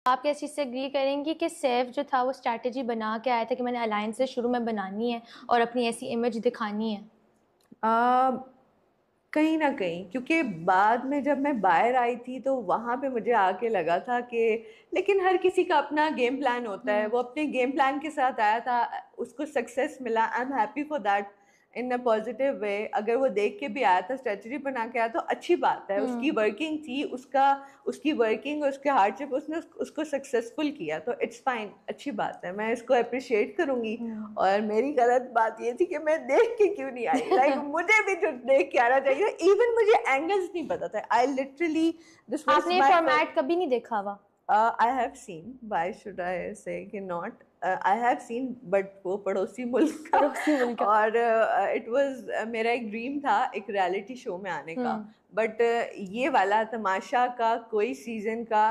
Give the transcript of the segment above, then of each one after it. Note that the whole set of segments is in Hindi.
आप क्या इस चीज़ से एग्री करेंगी कि सैफ जो था वो स्ट्रैटेजी बना के आया था कि मैंने अलायंसेस शुरू में बनानी है और अपनी ऐसी इमेज दिखानी है? आ, कहीं ना कहीं, क्योंकि बाद में जब मैं बाहर आई थी तो वहां पे मुझे आके लगा था कि लेकिन हर किसी का अपना गेम प्लान होता है, हम्म। वो अपने गेम प्लान के साथ आया था, उसको सक्सेस मिला, I am happy for that in a positive way. अगर वो देख के भी आया था, स्ट्रेटजी बना के आया तो अच्छी बात है, उसकी हम्म। वर्किंग थी, उसका उसकी वर्किंग, उसके हार्डशिप, उसने उसको सक्सेसफुल किया तो इट्स फाइन, अच्छी बात है, मैं इसको अप्रिशिएट करूंगी। हम्म। और मेरी गलत बात ये थी कि मैं देख के क्यों नहीं आई, लाइक मुझे भी जो देख के आना चाहिए, इवन मुझे एंगल्स नहीं पता था, आई लिटरली, दिस वाज आपने ये माय फॉर्मेट कभी नहीं देखा हुआ? I have seen, why should I से कि not, I have seen, but वो पड़ोसी मुल्क का। पड़ोसी मुल्क का। और इट वाज मेरा एक ड्रीम था एक रियलिटी शो में आने का, हम्म। बट ये वाला तमाशा का कोई सीजन का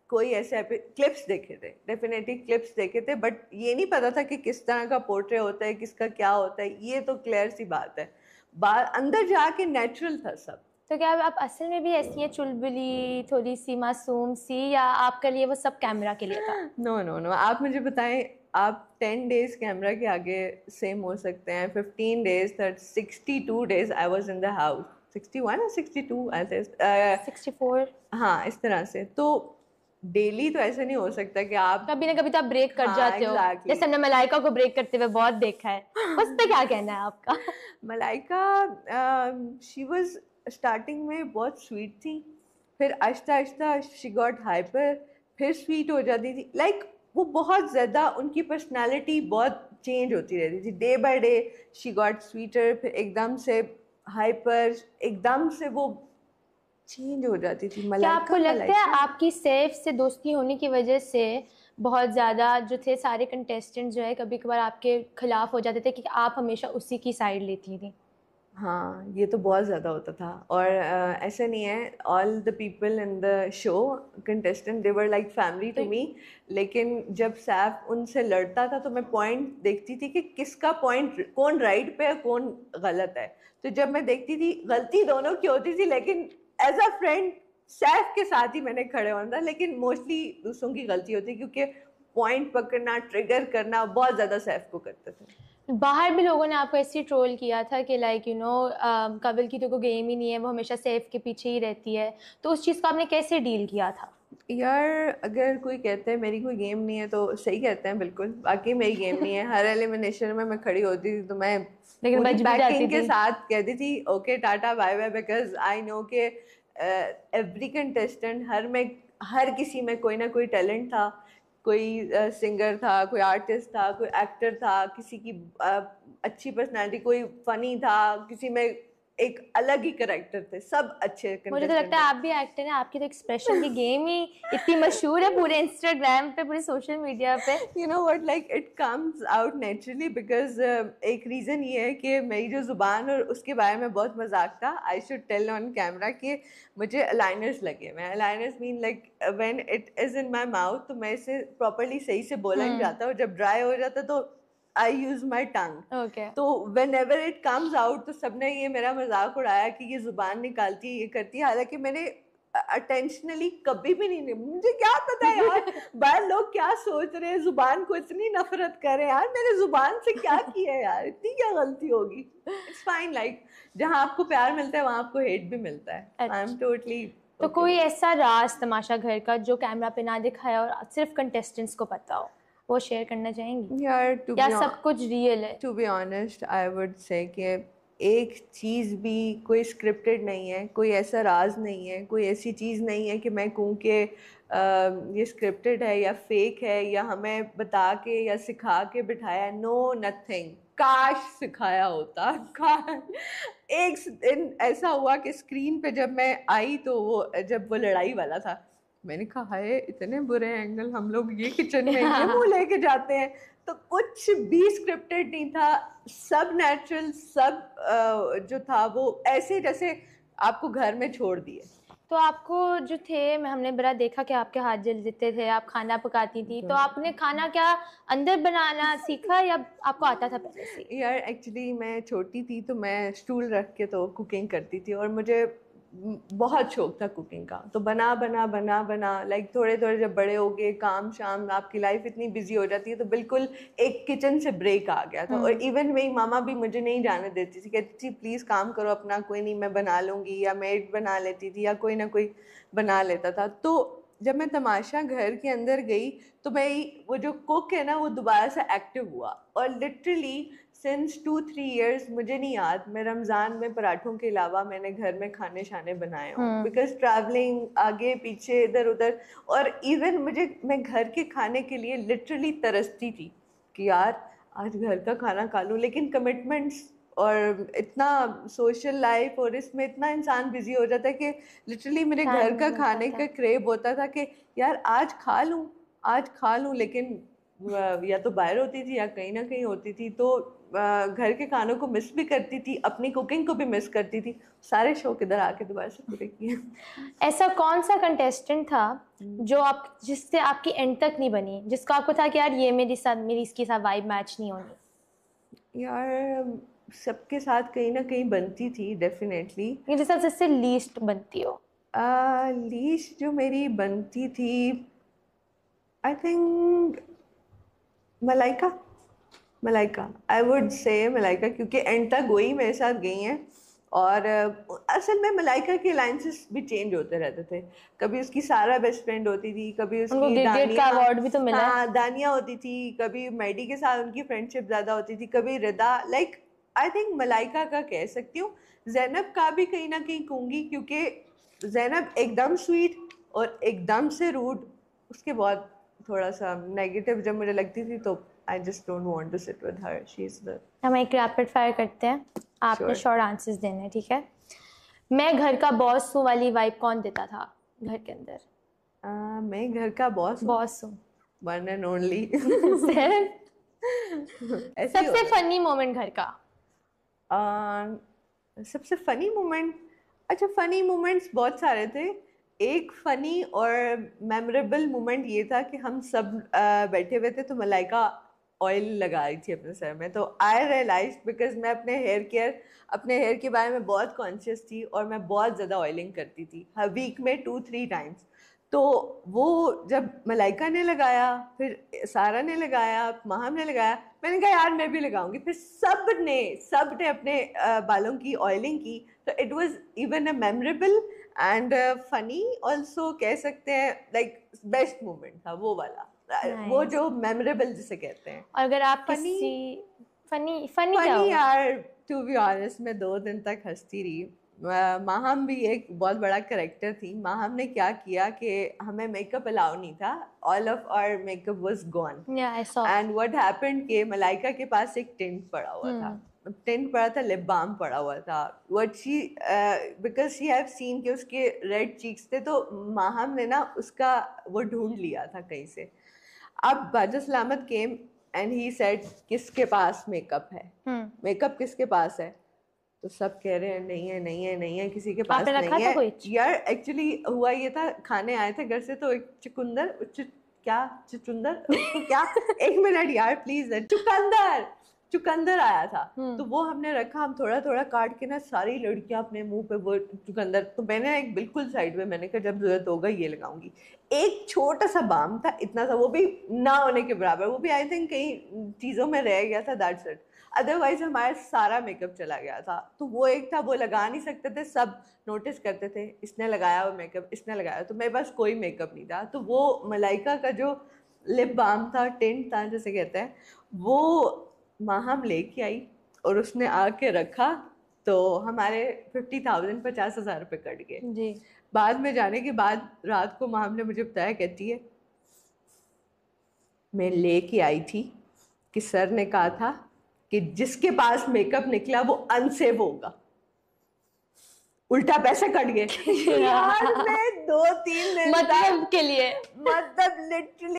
कोई ऐसे क्लिप्स देखे थे, डेफिनेटली क्लिप्स देखे थे, बट ये नहीं पता था कि किस तरह का पोर्ट्रे होता है, किसका क्या होता है, ये तो क्लियर सी बात है, बाहर अंदर जाके नेचुरल था सब। तो क्या आप असल में भी ऐसी हैं, चुलबुली, थोड़ी सी मासूम सी, या आपके लिए वो सब कैमरा के लिए था? नो नो नो, आप मुझे बताएं, आप 10 डेज कैमरा के आगे सेम हो सकते हैं, 15 days, 62 days I was in the house, 61 और 62 ऐसे, 64। हाँ इस तरह से, तो डेली तो ऐसे नहीं हो सकता कि आप, कभी ना कभी तो आप ब्रेक कर हाँ जाते हो, एग्जैक्टली जैसे हमने मलाइका को ब्रेक करते हुए बहुत देखा है। उस पे क्या कहना है आपका? मलाइका, शी वाज स्टार्टिंग में बहुत स्वीट थी, फिर Aahista Aahista she got hyper, फिर स्वीट हो जाती थी, लाइक वो बहुत ज़्यादा उनकी पर्सनालिटी बहुत चेंज होती रहती थी, day by day she got sweater, फिर एकदम से हाइपर, एकदम से वो चेंज हो जाती थी, क्या आपको मलाइका लगता है मलाइका। आपकी सैफ से दोस्ती होने की वजह से बहुत ज्यादा जो थे सारे कंटेस्टेंट जो है कभी कभार आपके खिलाफ हो जाते थे कि आप हमेशा उसी की साइड लेती थी? हाँ ये तो बहुत ज़्यादा होता था, और ऐसा नहीं है, all the people in the show contestant they were like family तो टू मी, लेकिन जब सैफ उनसे लड़ता था तो मैं पॉइंट देखती थी कि किसका पॉइंट, कौन राइट पे है कौन गलत है, तो जब मैं देखती थी गलती दोनों की होती थी, लेकिन एज अ फ्रेंड सैफ के साथ ही मैंने खड़े होना था, लेकिन मोस्टली दूसरों की गलती होती क्योंकि पॉइंट पकड़ना, ट्रिगर करना बहुत ज़्यादा सैफ को करते थे। बाहर भी लोगों ने आपको ऐसे ट्रोल किया था कि लाइक कबल की तो कोई गेम ही नहीं है, वो हमेशा सैफ के पीछे ही रहती है, तो उस चीज़ को आपने कैसे डील किया था? यार अगर कोई कहते हैं मेरी कोई गेम नहीं है तो सही कहते हैं, बिल्कुल बाकी मेरी गेम नहीं है, हर एलिमिनेशन में मैं खड़ी होती थी तो मैं लेकिन पूरी बच भी जाती बैकिंग के थी। साथ कहती थी okay tata bye bye, because I know के एवरी कंटेस्टेंट, हर किसी में कोई ना कोई टैलेंट था, कोई सिंगर था, कोई आर्टिस्ट था, कोई एक्टर था, किसी की अच्छी पर्सनालिटी, कोई फनी था, किसी में एक अलग ही करेक्टर थे, सब अच्छे मुझे तो लगता कंटेस्टेंट है थे। आप भी एक्टर हैं, आपकी तो एक्सप्रेशन की गेम ही इतनी मशहूर है पूरे इंस्टाग्राम पे, पूरे सोशल मीडिया पे। You know what, like it comes out naturally, because एक रीज़न ये है कि मेरी जो ज़ुबान और उसके बारे में बहुत मजाक था, I should tell on camera कि मुझे अलाइनर्स लगे, मैं aligners mean like when it is in my mouth तो मैं इसे प्रॉपरली सही से बोला नहीं हम्म। जाता, और जब ड्राई हो जाता तो आई यूज़ माई टंग, ओके। तो when ever it comes out तो सबने ये मेरा मजाक उड़ाया कि ये ज़ुबान निकालती है, ये करती है, हालांकि मैंने अटेंशनली कभी भी नहीं, मुझे क्या पता यार बाहर लोग क्या सोच रहे हैं, जुबान को इतनी नफरत करें यार, मैंने जुबान से क्या किया है यार, इतनी क्या गलती होगी, इट्स फाइन, लाइक जहाँ आपको प्यार मिलता है वहां आपको हेट भी मिलता है, आई एम अच्छा, टोटली तो ओके कोई विद ऐसा राज तमाशा घर का जो कैमरा पे ना दिखाया और सिर्फ कंटेस्टेंट्स को पता हो, वो शेयर करना चाहेंगी? इट यार। या सब कुछ रियल है? To be honest I would say कि एक चीज़ भी कोई स्क्रिप्टेड नहीं है, कोई ऐसा राज नहीं है, कोई ऐसी चीज़ नहीं है कि मैं कहूँ कि ये स्क्रिप्टेड है या फेक है या हमें बता के या सिखा के बिठाया, नो नथिंग, काश सिखाया होता, काश। एक दिन ऐसा हुआ कि स्क्रीन पे जब मैं आई तो वो जब वो लड़ाई वाला था, मैंने कहा हाय इतने बुरे एंगल हम लोग ये किचन में ये मुंह लेके जाते हैं, तो कुछ भी स्क्रिप्टेड नहीं था, सब नेचुरल, सब जो था वो ऐसे जैसे आपको घर में छोड़ दिए। तो आपको जो थे, मैं हमने बड़ा देखा कि आपके हाथ जल देते थे, आप खाना पकाती थी, तो आपने खाना क्या अंदर बनाना सीखा या आपको आता था पहले से ही? यार एक्चुअली मैं छोटी थी तो मैं स्टूल रख के तो कुकिंग करती थी, और मुझे बहुत शौक था कुकिंग का, तो बना बना बना बना लाइक थोड़े थोड़े जब बड़े हो गए, काम शाम, आपकी लाइफ इतनी बिजी हो जाती है, तो बिल्कुल एक किचन से ब्रेक आ गया था। और इवन मेरी मामा भी मुझे नहीं जाने देती थी, कहती थी प्लीज़ काम करो अपना, कोई नहीं मैं बना लूँगी, या मेड बना लेती थी या कोई ना कोई बना लेता था। तो जब मैं तमाशा घर के अंदर गई तो मैं वो जो कुक है ना वो दोबारा से एक्टिव हुआ, और लिटरली सिंस 2-3 इयर्स मुझे नहीं याद मैं रमज़ान में पराठों के अलावा मैंने घर में खाने शाने बनाए हों, बिकॉज ट्रैवलिंग आगे पीछे इधर उधर, और इवन मैं घर के खाने के लिए लिटरली तरसती थी कि यार आज घर का खाना खा लूँ, लेकिन कमिटमेंट्स और इतना सोशल लाइफ और इसमें इतना इंसान बिजी हो जाता है कि लिटरली मेरे घर का खाने का क्रेव होता था कि यार आज खा लूँ, लेकिन या तो बाहर होती थी या कहीं ना कहीं होती थी, तो घर के खानों को मिस भी करती थी, अपनी कुकिंग को भी मिस करती थी। सारे शौक इधर आके दोबारा से पूरे किए। ऐसा कौन सा कंटेस्टेंट था जो आप जिससे आपकी एंड तक नहीं बनी, जिसको आपको था कि यार ये मेरी इसके साथ वाइब मैच नहीं होनी? यार सबके साथ कहीं ना कहीं बनती थी डेफिनेटली, जिसके साथ जिससे लीस्ट बनती हो? लीस्ट जो मेरी बनती थी I think Malaika I would से मलाइका, क्योंकि एंड तक वही मेरे साथ गई हैं। और असल में मलाइका के अलायंसेस भी चेंज होते रहते थे, कभी उसकी सारा बेस्ट फ्रेंड होती थी, कभी उसकी गिरगिट का अवार्ड भी तो मिला है। हाँ दानिया होती थी, कभी मैडी के साथ उनकी फ्रेंडशिप ज़्यादा होती थी, कभी रिदा। लाइक आई थिंक मलाइका का कह सकती हूँ, जैनब का भी कहीं ना कहीं कहूँगी, क्योंकि जैनब एकदम स्वीट और एकदम से रूड, उसके बाद थोड़ा सा नेगेटिव जब मुझे लगती थी तो I just don't want to sit with her. She's the. हम एक रैपिड फायर करते हैं, आपने शॉर्ट आंसर्स देने हैं, ठीक है? मैं घर का बॉस हूँ वाली वाइब कौन देता था घर के अंदर? मैं घर का बॉस हूँ। One and only. सबसे फनी मोमेंट घर का? सबसे फनी मोमेंट, अच्छा फनी मोमेंट्स बहुत सारे थे। एक फ़नी और मेमोरेबल मोमेंट ये था कि हम सब बैठे हुए थे, तो मलाइका ऑयल लगा रही थी अपने सर में, तो आई रियलाइज बिकॉज मैं अपने हेयर के बारे में बहुत कॉन्शियस थी, और मैं बहुत ज़्यादा ऑयलिंग करती थी हर वीक में 2-3 टाइम्स। तो वो जब मलाइका ने लगाया, फिर सारा ने लगाया, माहम ने लगाया, मैंने कहा यार मैं भी लगाऊंगी, फिर सब ने अपने बालों की ऑयलिंग की। तो it was even a memorable and funny also, कह सकते हैं, लाइक बेस्ट मोमेंट था वो वाला। वो जो मेमोरेबल जिसे कहते हैं। और अगर आप फनी यार टू बी ऑनेस्ट मैं 2 दिन तक हंसती रही। माहम भी एक बहुत बड़ा करेक्टर थी। माहम ने क्या किया कि हमें मेकअप अलाउ नहीं था, all of our makeup was gone, and what happened कि मलाइका के पास एक टिंट पड़ा हुआ था, लिप बाम पड़ा हुआ था। What she because she have seen कि उसके रेड चीक्स थे, तो माहम ने ना उसका वो ढूंढ लिया था कहीं से। अब बाजा सलामत केम एंड ही सेड किसके पास मेकअप है, मेकअप किसके पास है? तो सब कह रहे हैं नहीं है किसी के पास नहीं है। यार एक्चुअली हुआ ये था, खाने आए थे घर से, तो एक एक मिनट यार प्लीज, चुकंदर आया था, तो वो हमने रखा, हम थोड़ा थोड़ा काट के ना सारी लड़कियां अपने मुंह पे वो चुकंदर, तो मैंने एक बिल्कुल साइड में, मैंने कहा जब जरूरत होगा ये लगाऊंगी। एक छोटा सा बाम था, इतना सा, वो भी ना होने के बराबर, वो भी आई थिंक कई चीज़ों में रह गया था, दैट्स इट, अदरवाइज हमारा सारा मेकअप चला गया था। तो वो एक था, वो लगा नहीं सकते थे, सब नोटिस करते थे इसने लगाया वो मेकअप, इसने लगाया, तो मेरे पास कोई मेकअप नहीं था। तो वो मलाइका का जो लिप बाम था, टिंट था जैसे कहते हैं, वो माहम लेके आई और उसने आके रखा, तो हमारे 50,000 50,000 रुपये कट गए। बाद में जाने के बाद रात को माहम ने मुझे बताया, कहती है मैं लेके आई थी कि सर ने कहा था कि जिसके पास मेकअप निकला वो अनसेव होगा, उल्टा पैसे कट गए। यार मैं 2-3 दिन मतलब के लिए, मतलब लिटरली